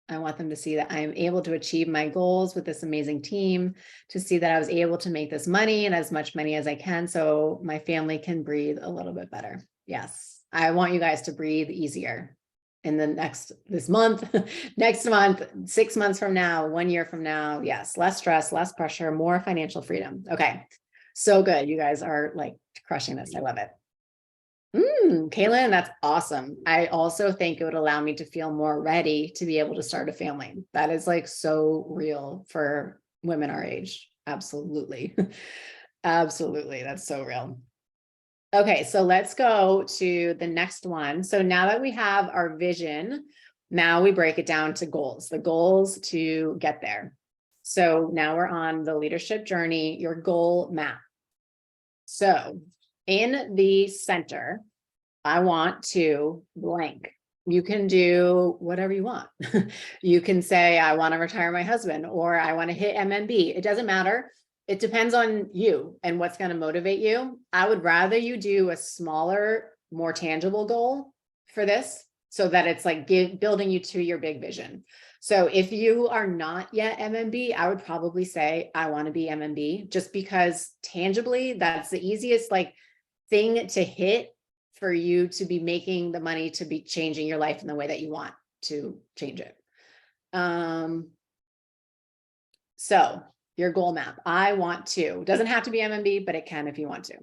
I want them to see that I am able to achieve my goals with this amazing team, to see that I was able to make this money and as much money as I can so my family can breathe a little bit better. Yes, I want you guys to breathe easier in this month, next month, 6 months from now, 1 year from now. Yes, less stress, less pressure, more financial freedom. Okay, so good. You guys are like crushing this. I love it. Kaylin, that's awesome. I also think it would allow me to feel more ready to be able to start a family. That is like so real for women our age. Absolutely. Absolutely. That's so real. Okay, so let's go to the next one. So now that we have our vision, now we break it down to goals, the goals to get there. So now we're on the leadership journey, your goal map. So in the center, I want to blank. You can do whatever you want. You can say, I want to retire my husband, or I want to hit MMB. It doesn't matter. It depends on you and what's going to motivate you. I would rather you do a smaller, more tangible goal for this so that it's like building you to your big vision. So if you are not yet MMB, I would probably say, I want to be MMB, just because tangibly, that's the easiest like thing to hit for you to be making the money to be changing your life in the way that you want to change it. So your goal map, I want to, doesn't have to be MMB, but it can if you want to.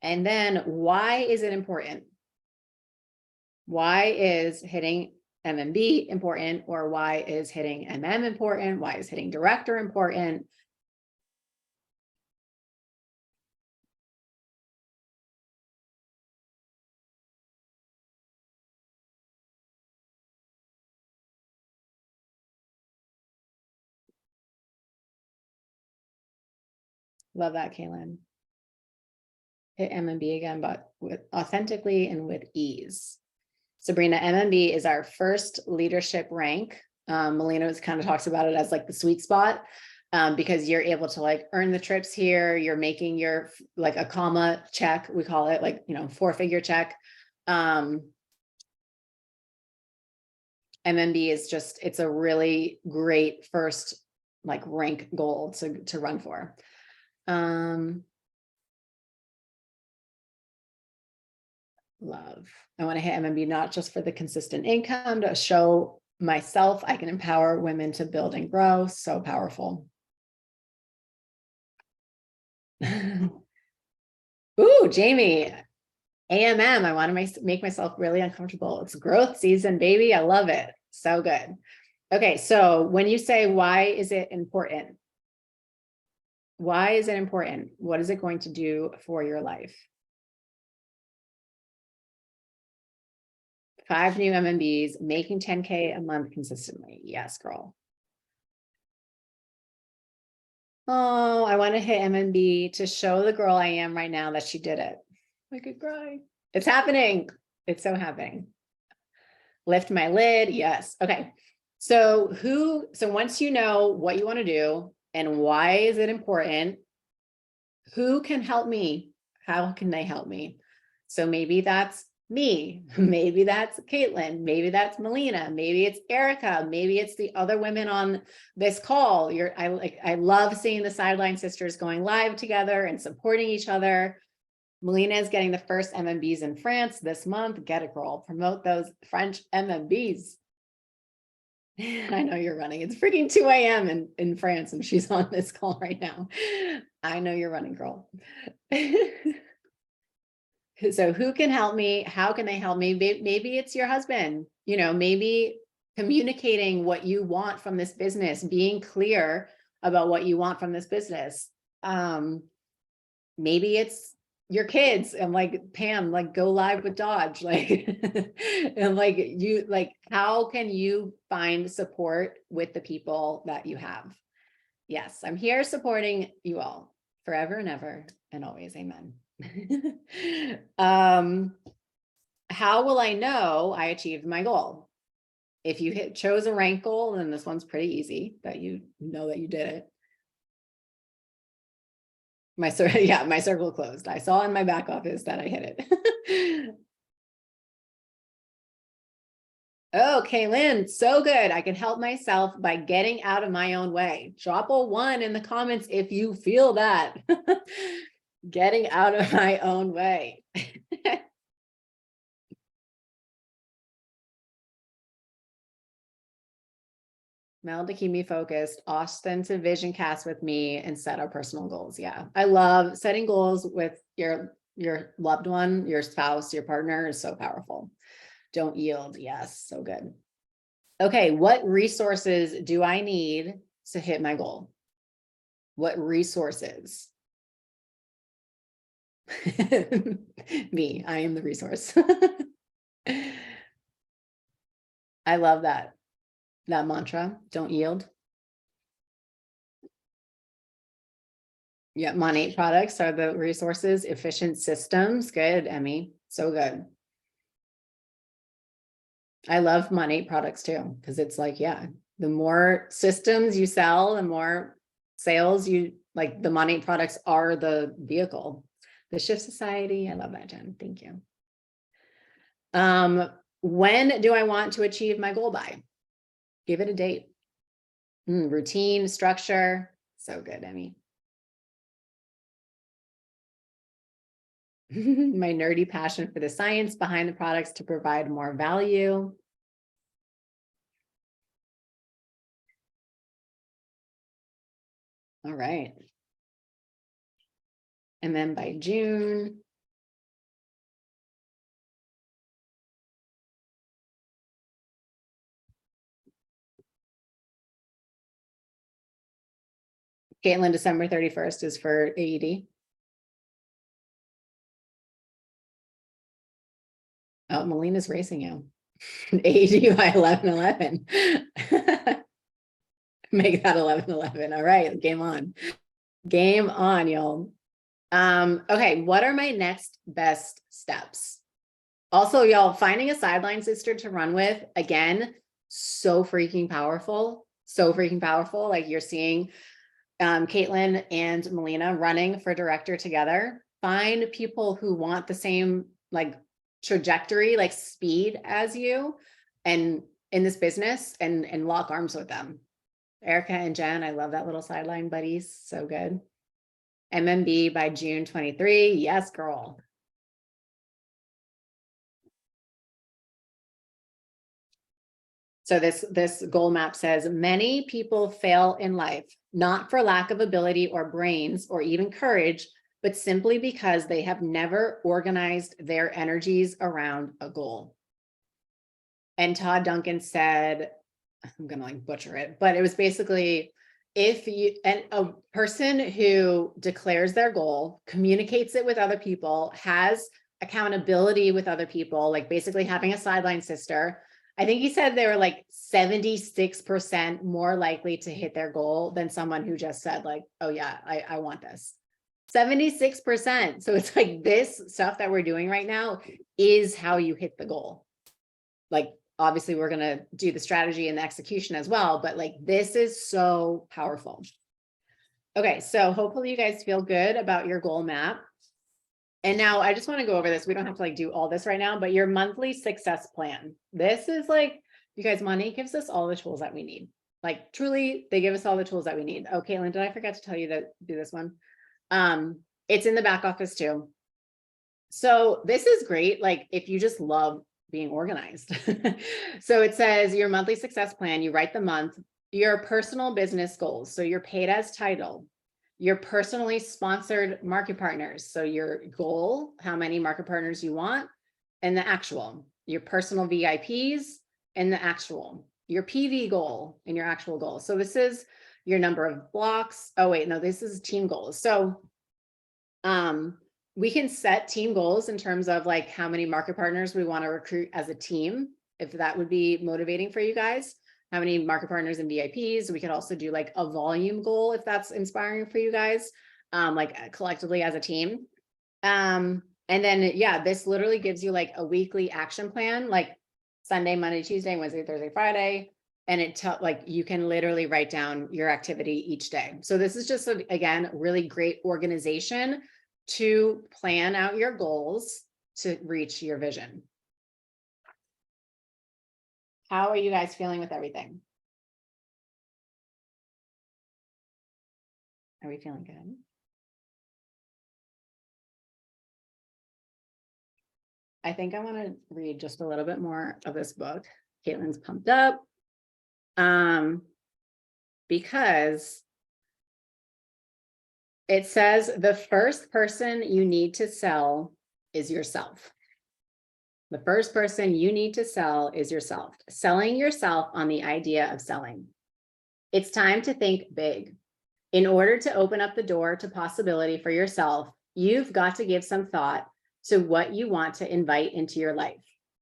And then why is it important? Why is hitting MMB important? Or why is hitting MM important? Why is hitting director important? Love that, Kaylin. Hit MMB again, but with authentically and with ease. Sabrina, MMB is our first leadership rank. Melina kind of talks about it as like the sweet spot, because you're able to like earn the trips here. You're making your like a comma check. We call it like, 4-figure check. MMB is just, it's a really great first like rank goal to run for. Love. I want to hit MMB not just for the consistent income, to show myself I can empower women to build and grow. So powerful. Ooh, Jamie, AMM. I want to make myself really uncomfortable. It's growth season, baby. I love it. So good. Okay, so when you say, why is it important? Why is it important? What is it going to do for your life? 5 new MMBs, making 10K a month consistently. Yes, girl. Oh, I want to hit MMB to show the girl I am right now that she did it. I could cry. It's happening. It's so happening. Lift my lid. Yes. Okay. So once you know what you want to do and why is it important, who can help me? How can they help me? So maybe that's me, maybe that's Caitlin, maybe that's Melina, maybe it's Erica, maybe it's the other women on this call. I love seeing the Sideline Sisters going live together and supporting each other. Melina is getting the first MMBs in France this month. Get it, girl. Promote those French MMBs. I know you're running. It's freaking 2 a.m. in France and she's on this call right now. I know you're running, girl. So who can help me? How can they help me? Maybe it's your husband, maybe communicating what you want from this business, being clear about what you want from this business. Maybe it's your kids and like Pam, like go live with Dodge, like, and like how can you find support with the people that you have? Yes, I'm here supporting you all forever and ever and always. Amen. How will I know I achieved my goal? If you chose a rank goal, then this one's pretty easy that you know that you did it. My circle closed. I saw in my back office that I hit it. Oh, Kaylin, so good. I can help myself by getting out of my own way. Drop a 1 in the comments if you feel that. Getting out of my own way. Mel to keep me focused, Austin to vision cast with me and set our personal goals. Yeah. I love setting goals with your loved one, your spouse, your partner is so powerful. Don't yield. Yes. So good. Okay. What resources do I need to hit my goal? What resources? Me, I am the resource. I love that mantra, don't yield. Yeah, Monate products are the resources, efficient systems. Good, Emmy. So good. I love Monate products too, because it's like, yeah, the more systems you sell, the more sales you like, the Monate products are the vehicle. The Shift Society. I love that, Jen. Thank you. When do I want to achieve my goal by? Give it a date. Routine, structure. So good, Emmy. My nerdy passion for the science behind the products to provide more value. All right. And then by June. Caitlin, December 31st is for AED. Oh, Melina's racing you. AED by 11:11. Make that 11:11. All right, game on. Game on, y'all. Okay, what are my next best steps? Also, y'all, finding a sideline sister to run with, again, so freaking powerful. So freaking powerful. Like you're seeing Caitlin and Melina running for director together. Find people who want the same like trajectory, like speed as you and in this business and lock arms with them. Erica and Jen, I love that little sideline buddies. So good. MMB by June 23. Yes, girl. So this goal map says many people fail in life, not for lack of ability or brains or even courage, but simply because they have never organized their energies around a goal. And Todd Duncan said, I'm gonna like butcher it, but it was basically if you and a person who declares their goal, communicates it with other people, has accountability with other people, like basically having a sideline sister. I think he said they were like 76% more likely to hit their goal than someone who just said like, oh yeah, I want this. 76%. So it's like this stuff that we're doing right now is how you hit the goal. Like, obviously we're going to do the strategy and the execution as well, but like, this is so powerful. Okay. So hopefully you guys feel good about your goal map. And now I just want to go over this. We don't have to like do all this right now, but your monthly success plan. This is like, you guys, Monate gives us all the tools that we need. Like truly, they give us all the tools that we need. Oh, Caitlin, did I forget to tell you to do this one? It's in the back office too. So this is great. Like if you just love being organized. So it says your monthly success plan, you write the month, your personal business goals. So your paid as title, your personally sponsored market partners. So your goal, how many market partners you want, and the actual, your personal VIPs and the actual, your PV goal and your actual goal. So this is your number of blocks. Oh wait, no, this is team goals. So we can set team goals in terms of like how many market partners we want to recruit as a team, if that would be motivating for you guys. How many market partners and VIPs. We could also do like a volume goal if that's inspiring for you guys, like collectively as a team. And then, yeah, this literally gives you like a weekly action plan, like Sunday, Monday, Tuesday, Wednesday, Thursday, Friday. And it like you can literally write down your activity each day. So this is just, again, really great organization to plan out your goals to reach your vision. How are you guys feeling with everything? Are we feeling good? I think I want to read just a little bit more of this book. Caitlin's pumped up. Because it says the first person you need to sell is yourself. The first person you need to sell is yourself. Selling yourself on the idea of selling. It's time to think big. In order to open up the door to possibility for yourself, you've got to give some thought to what you want to invite into your life.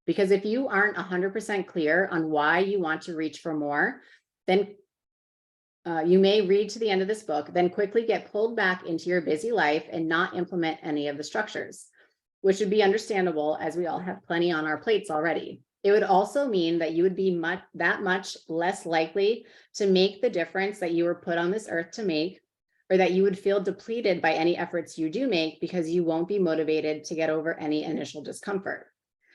Because if you aren't 100% clear on why you want to reach for more, then you may read to the end of this book, then quickly get pulled back into your busy life and not implement any of the structures, which would be understandable as we all have plenty on our plates already. It would also mean that you would be that much less likely to make the difference that you were put on this earth to make, or that you would feel depleted by any efforts you do make because you won't be motivated to get over any initial discomfort.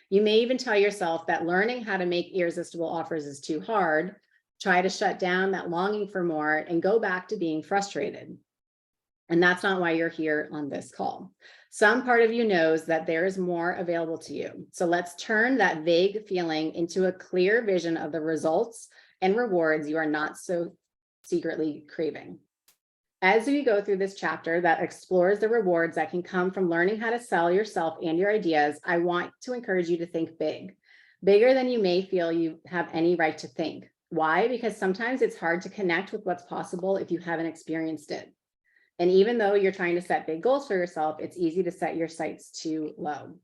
You may even tell yourself that learning how to make irresistible offers is too hard. Try to shut down that longing for more and go back to being frustrated. And that's not why you're here on this call. Some part of you knows that there is more available to you. So let's turn that vague feeling into a clear vision of the results and rewards you are not so secretly craving. As we go through this chapter that explores the rewards that can come from learning how to sell yourself and your ideas, I want to encourage you to think big, bigger than you may feel you have any right to think. Why? Because sometimes it's hard to connect with what's possible if you haven't experienced it. And even though you're trying to set big goals for yourself, it's easy to set your sights too low.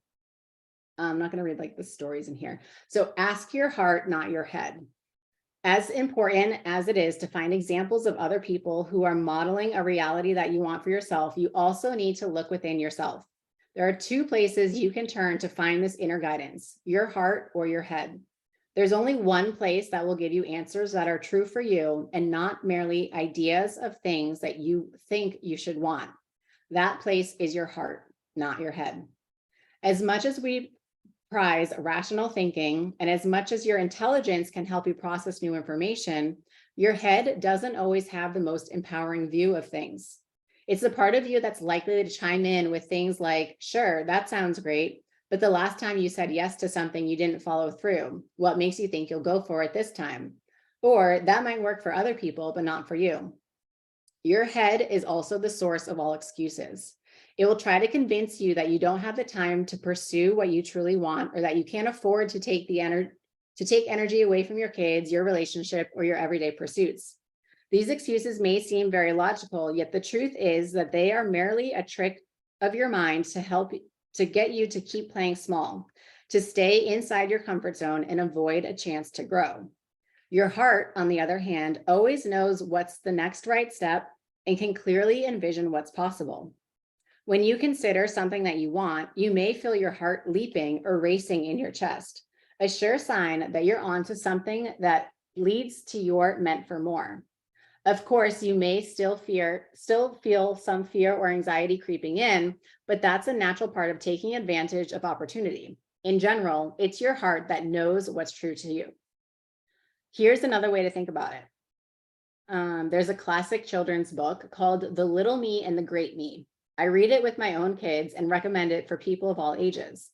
I'm not going to read like the stories in here. So ask your heart, not your head. As important as it is to find examples of other people who are modeling a reality that you want for yourself, you also need to look within yourself. There are two places you can turn to find this inner guidance, your heart or your head. There's only one place that will give you answers that are true for you and not merely ideas of things that you think you should want. That place is your heart, not your head. As much as we prize rational thinking, and as much as your intelligence can help you process new information, your head doesn't always have the most empowering view of things. It's the part of you that's likely to chime in with things like, sure, that sounds great, but the last time you said yes to something, you didn't follow through. What makes you think you'll go for it this time? Or that might work for other people, but not for you. Your head is also the source of all excuses. It will try to convince you that you don't have the time to pursue what you truly want, or that you can't afford to take energy away from your kids, your relationship, or your everyday pursuits. These excuses may seem very logical, yet the truth is that they are merely a trick of your mind to get you to keep playing small, to stay inside your comfort zone and avoid a chance to grow. Your heart, on the other hand, always knows what's the next right step and can clearly envision what's possible. When you consider something that you want, you may feel your heart leaping or racing in your chest, a sure sign that you're onto something that leads to your meant for more. Of course, you may still feel some fear or anxiety creeping in, but that's a natural part of taking advantage of opportunity. In general, it's your heart that knows what's true to you. Here's another way to think about it. There's a classic children's book called The Little Me and the Great Me. I read it with my own kids and recommend it for people of all ages.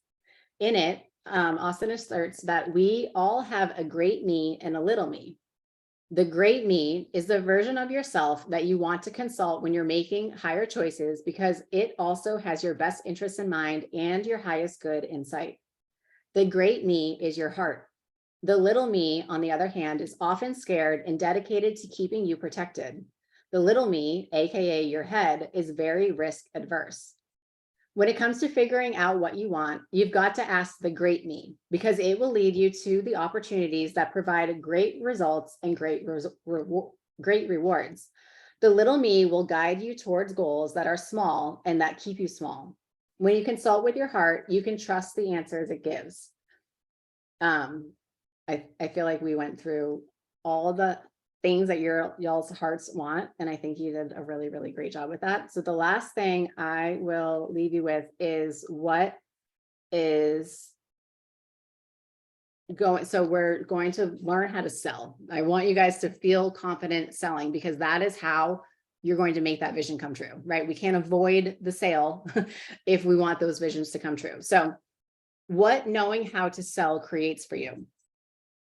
In it, Austin asserts that we all have a great me and a little me. The great me is the version of yourself that you want to consult when you're making higher choices, because it also has your best interests in mind and your highest good in sight. The great me is your heart. The little me, on the other hand, is often scared and dedicated to keeping you protected. The little me, aka your head, is very risk adverse. When it comes to figuring out what you want, you've got to ask the great me, because it will lead you to the opportunities that provide great results and great rewards. The little me will guide you towards goals that are small and that keep you small. When you consult with your heart, you can trust the answers it gives. I feel like we went through all the things that y'all's hearts want, and I think you did a really, really great job with that. So the last thing I will leave you with is, what is so we're going to learn how to sell. I want you guys to feel confident selling, because that is how you're going to make that vision come true, right? We can't avoid the sale if we want those visions to come true. So what knowing how to sell creates for you.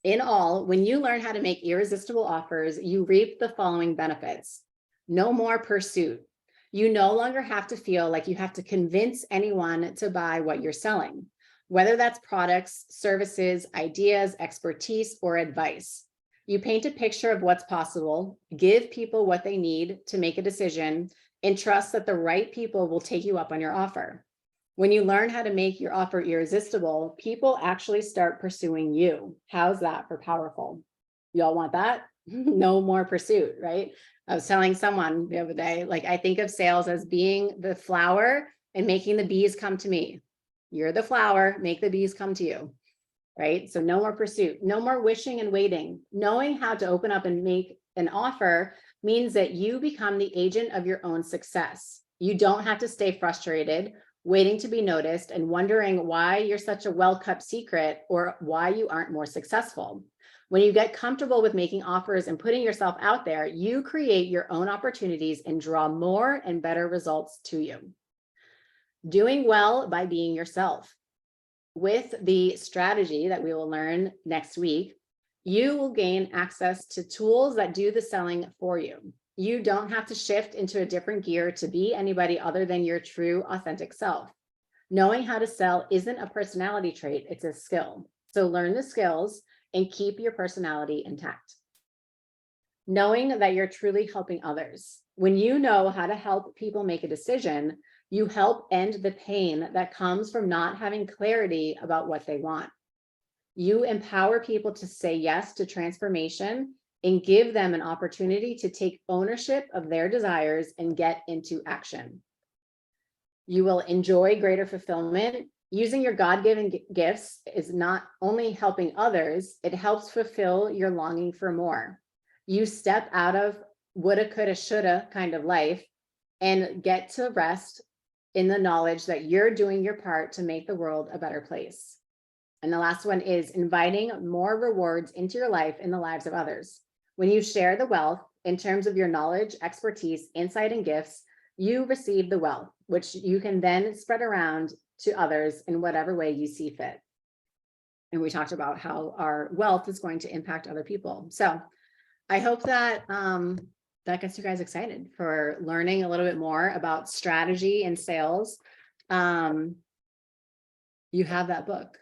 In all, when you learn how to make irresistible offers, you reap the following benefits. No more pursuit. You no longer have to feel like you have to convince anyone to buy what you're selling, whether that's products, services, ideas, expertise, or advice. You paint a picture of what's possible, give people what they need to make a decision, and trust that the right people will take you up on your offer. When you learn how to make your offer irresistible, people actually start pursuing you. How's that for powerful? Y'all want that? No more pursuit, right? I was telling someone the other day, like, I think of sales as being the flower and making the bees come to me. You're the flower, make the bees come to you, right? So no more pursuit, no more wishing and waiting. Knowing how to open up and make an offer means that you become the agent of your own success. You don't have to stay frustrated, waiting to be noticed and wondering why you're such a well-kept secret or why you aren't more successful. When you get comfortable with making offers and putting yourself out there, you create your own opportunities and draw more and better results to you. Doing well by being yourself. With the strategy that we will learn next week, you will gain access to tools that do the selling for you. You don't have to shift into a different gear to be anybody other than your true, authentic self. Knowing how to sell isn't a personality trait, it's a skill. So learn the skills and keep your personality intact. Knowing that you're truly helping others. When you know how to help people make a decision, you help end the pain that comes from not having clarity about what they want. You empower people to say yes to transformation and give them an opportunity to take ownership of their desires and get into action. You will enjoy greater fulfillment. Using your God-given gifts is not only helping others, it helps fulfill your longing for more. You step out of woulda, coulda, shoulda kind of life and get to rest in the knowledge that you're doing your part to make the world a better place. And the last one is inviting more rewards into your life and the lives of others. When you share the wealth in terms of your knowledge, expertise, insight, and gifts, you receive the wealth, which you can then spread around to others in whatever way you see fit. And we talked about how our wealth is going to impact other people. So I hope that that gets you guys excited for learning a little bit more about strategy and sales. You have that book.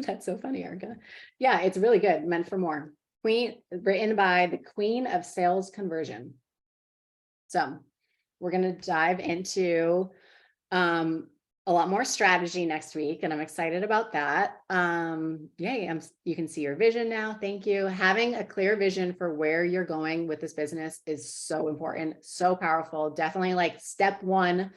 That's so funny, Erica. Yeah, it's really good. Meant for more. Written by the Queen of Sales Conversion. So we're going to dive into a lot more strategy next week, and I'm excited about that. Yay, you can see your vision now. Thank you. Having a clear vision for where you're going with this business is so important, so powerful. Definitely like step one.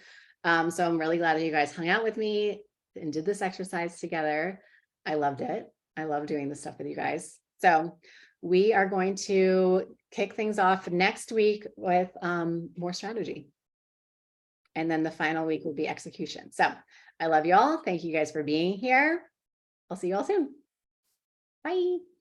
So I'm really glad that you guys hung out with me and did this exercise together. I loved it. I love doing this stuff with you guys. So we are going to kick things off next week with more strategy. And then the final week will be execution. So I love you all. Thank you guys for being here. I'll see you all soon. Bye.